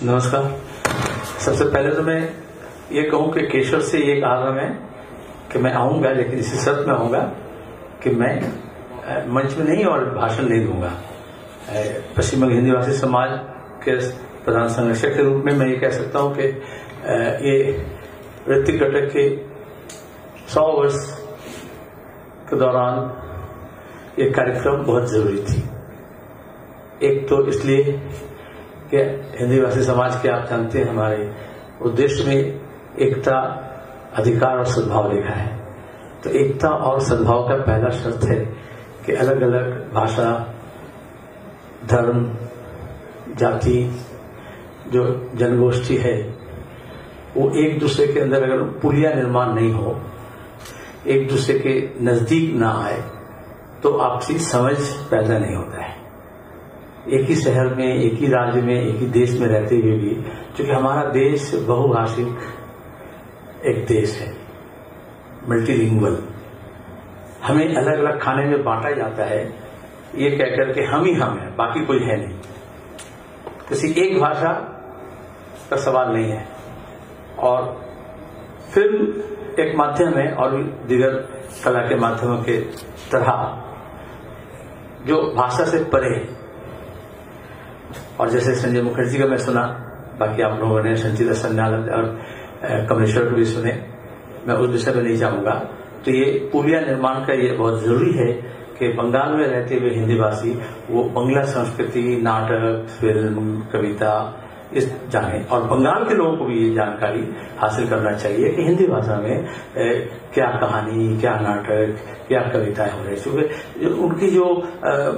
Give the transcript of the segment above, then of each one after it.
नमस्कार। सबसे पहले तो मैं ये कहूं कि केशव से ये कहा था मैं कि मैं आऊंगा, लेकिन इसी शर्त में आऊंगा कि मैं मंच में नहीं और भाषण नहीं दूंगा। पश्चिम बंगाल हिंदी भाषी समाज के प्रधान संरक्षक के रूप में मैं ये कह सकता हूं कि ये ऋतिक घटक के 100 वर्ष के दौरान ये कार्यक्रम बहुत जरूरी थी। एक तो इसलिए कि हिंदी भाषी समाज के, आप जानते हैं, हमारे उद्देश्य में एकता, अधिकार और सद्भाव लिखा है। तो एकता और सद्भाव का पहला शर्त है कि अलग अलग भाषा, धर्म, जाति जो जनगोष्ठी है वो एक दूसरे के अंदर अगर पुलिया निर्माण नहीं हो, एक दूसरे के नजदीक ना आए, तो आपसी समझ पैदा नहीं होता है। एक ही शहर में, एक ही राज्य में, एक ही देश में रहते हुए भी, क्योंकि हमारा देश बहुभाषिक एक देश है, मल्टीलिंगुअल, हमें अलग अलग खाने में बांटा जाता है ये कहकर के हम ही हम हैं, बाकी कोई है नहीं। किसी एक भाषा का सवाल नहीं है। और फिल्म एक माध्यम है और भी दीगर कला के माध्यमों के तरह जो भाषा से परे है। और जैसे संजय मुखर्जी का मैं सुना, बाकी आप लोगों ने संचिता सन्याल और कमलेश्वर को भी सुने, मैं उस विषय में नहीं जाऊंगा। तो ये पुलिया निर्माण का ये बहुत जरूरी है कि बंगाल में रहते हुए हिंदी भाषी वो बंगला संस्कृति, नाटक, फिल्म, कविता इस जाने, और बंगाल के लोगों को भी ये जानकारी हासिल करना चाहिए कि हिंदी भाषा में क्या कहानी, क्या नाटक, क्या कविताएं हो रही है। क्योंकि उनकी जो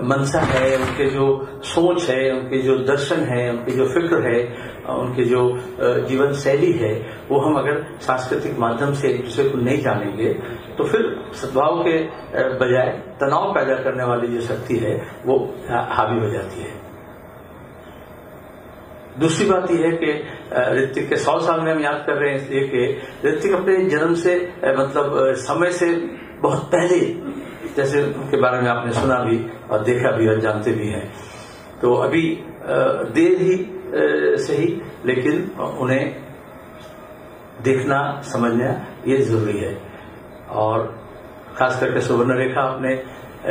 मंशा है, उनके जो सोच है, उनके जो दर्शन है, उनकी जो फिक्र है, उनकी जो जीवन शैली है, वो हम अगर सांस्कृतिक माध्यम से एक दूसरे को नहीं जानेंगे तो फिर सद्भाव के बजाय तनाव पैदा करने वाली जो शक्ति है वो हावी हो जाती है। दूसरी बात यह है कि ऋतिक के 100 साल में हम याद कर रहे हैं इसलिए कि ऋतिक अपने जन्म से मतलब समय से बहुत पहले, जैसे उनके बारे में आपने सुना भी और देखा भी और जानते भी हैं, तो अभी देर ही सही, लेकिन उन्हें देखना, समझना ये जरूरी है। और खास करके सुवर्ण रेखा आपने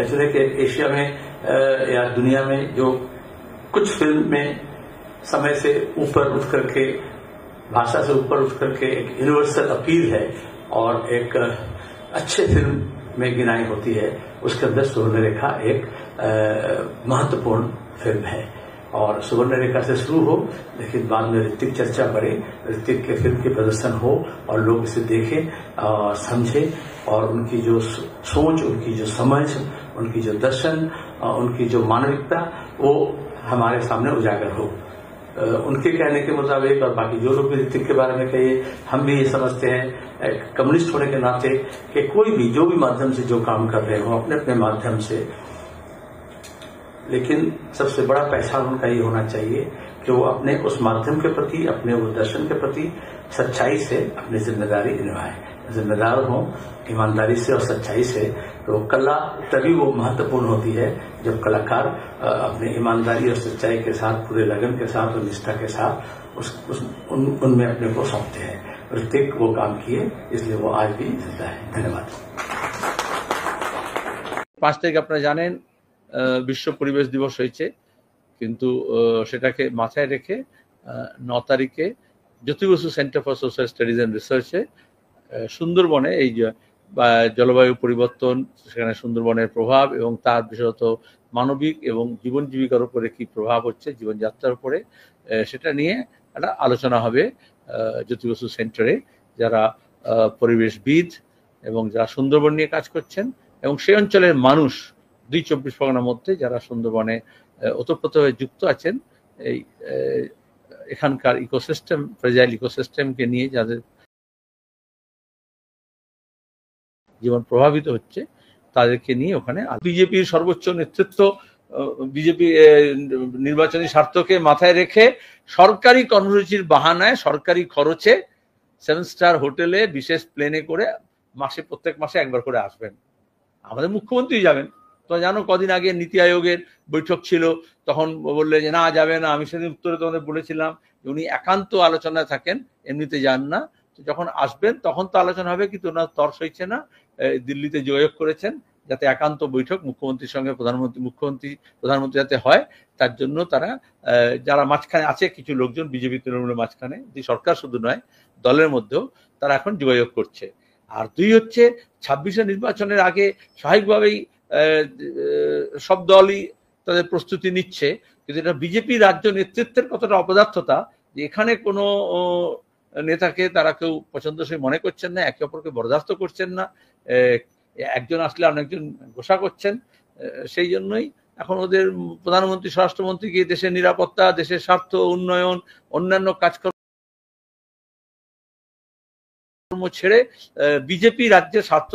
चुने कि एशिया में या दुनिया में जो कुछ फिल्म में समय से ऊपर उठ करके, भाषा से ऊपर उठ करके एक यूनिवर्सल अपील है और एक अच्छे फिल्म में गिनाई होती है, उसके अंदर सुवर्ण रेखा एक महत्वपूर्ण फिल्म है। और सुवर्ण रेखा से शुरू हो, लेकिन बाद में ऋतिक चर्चा बढ़े, ऋतिक के फिल्म के प्रदर्शन हो और लोग इसे देखें और समझें, और उनकी जो सोच, उनकी जो समझ, उनकी जो दर्शन, उनकी जो मानविकता वो हमारे सामने उजागर हो। उनके कहने के मुताबिक, और बाकी जो लोग भी ऋतिक के बारे में कहिए, हम भी ये समझते हैं कम्युनिस्ट होने के नाते कि कोई भी जो भी माध्यम से जो काम कर रहे हो अपने अपने माध्यम से, लेकिन सबसे बड़ा पहचान उनका ये होना चाहिए कि वो अपने उस माध्यम के प्रति, अपने उस दर्शन के प्रति सच्चाई से अपनी जिम्मेदारी निभाएं। जिम्मेदार हों ईमानदारी से और सच्चाई से, तो कला तभी वो महत्वपूर्ण होती है जब कलाकार अपने ईमानदारी और सच्चाई के साथ, पूरे लगन के साथ और निष्ठा के साथ उनमें अपने को सौंपते हैं। ऋतिक वो काम किए, इसलिए वो आज भी जिंदा है। धन्यवाद। 5 তারিখ আপনারা জানেন বিশ্ব পরিবেশ দিবস হয়েছে, কিন্তু সেটাকে মাথায় রেখে 9 তারিখে Jyoti Basu Centre for Social Studies and রিসার্চে সুন্দরবনে এই জলবায়ু পরিবর্তন, সেখানে সুন্দরবনের প্রভাব এবং তার বিশেষত মানবিক এবং জীবন জীবিকার উপরে কি প্রভাব হচ্ছে, জীবনযাত্রার উপরে, সেটা নিয়ে একটা আলোচনা হবে জ্যোতি বসু সেন্টারে। যারা পরিবেশবিদ এবং যারা সুন্দরবন নিয়ে কাজ করছেন এবং সেই অঞ্চলের মানুষ, 2-24 পরগনার মধ্যে যারা সুন্দরবনে ওতপ্রোতভাবে যুক্ত আছেন, এই এখানকার ইকোসিস্টেম, ফ্রেজাইল ইকোসিস্টেমকে নিয়ে যাদের জীবন প্রভাবিত হচ্ছে, তাদেরকে নিয়ে ওখানে বিজেপির সর্বোচ্চ নেতৃত্ব, বিজেপি নির্বাচনী স্বার্থকে মাথায় রেখে সরকারি কর্মসূচির বাহানায় সরকারি খরচে 7 স্টার হোটেলে বিশেষ প্লেনে করে প্রত্যেক মাসে একবার করে আসবেন। আমাদের মুখ্যমন্ত্রী যাবেন, তো জানো কদিন আগে নীতি আয়োগের বৈঠক ছিল, তখন বললে যে না যাবে না। আমি সেদিন উত্তরে তোমাদের বলেছিলাম যে উনি একান্ত আলোচনায় থাকেন, এমনিতে যান না। তো যখন আসবেন তখন তো আলোচনা হবে, কিন্তু ওনার তর সইছে না। দিল্লিতে যোগাযোগ করেছেন যাতে একান্ত বৈঠক মুখ্যমন্ত্রীর সঙ্গে প্রধানমন্ত্রী যাতে হয়, তার জন্য তারা যারা মাঝখানে আছে কিছু লোকজন বিজেপি তৃণমূলের মাঝখানে, যে সরকার শুধু নয় দলের মধ্যেও তারা এখন যোগাযোগ করছে। আর দুই হচ্ছে 26শে নির্বাচনের আগে স্বাভাবিকভাবেই সব দলই তাদের প্রস্তুতি নিচ্ছে, কিন্তু এটা বিজেপি রাজ্য নেতৃত্বের কতটা অপদার্থতা যে এখানে কোনো নেতাকে তারা কেউ পছন্দসই মনে করছেন না, একে অপরকে বরদাস্ত করছেন না, একজন আসলে অনেকজন ঘোষা করছেন। সেই জন্যই এখন ওদের প্রধানমন্ত্রী স্বরাষ্ট্রমন্ত্রীকে দেশের নিরাপত্তা, দেশের স্বার্থ, উন্নয়ন, অন্যান্য কাজকর্ম ছেড়ে বিজেপি রাজ্যের স্বার্থ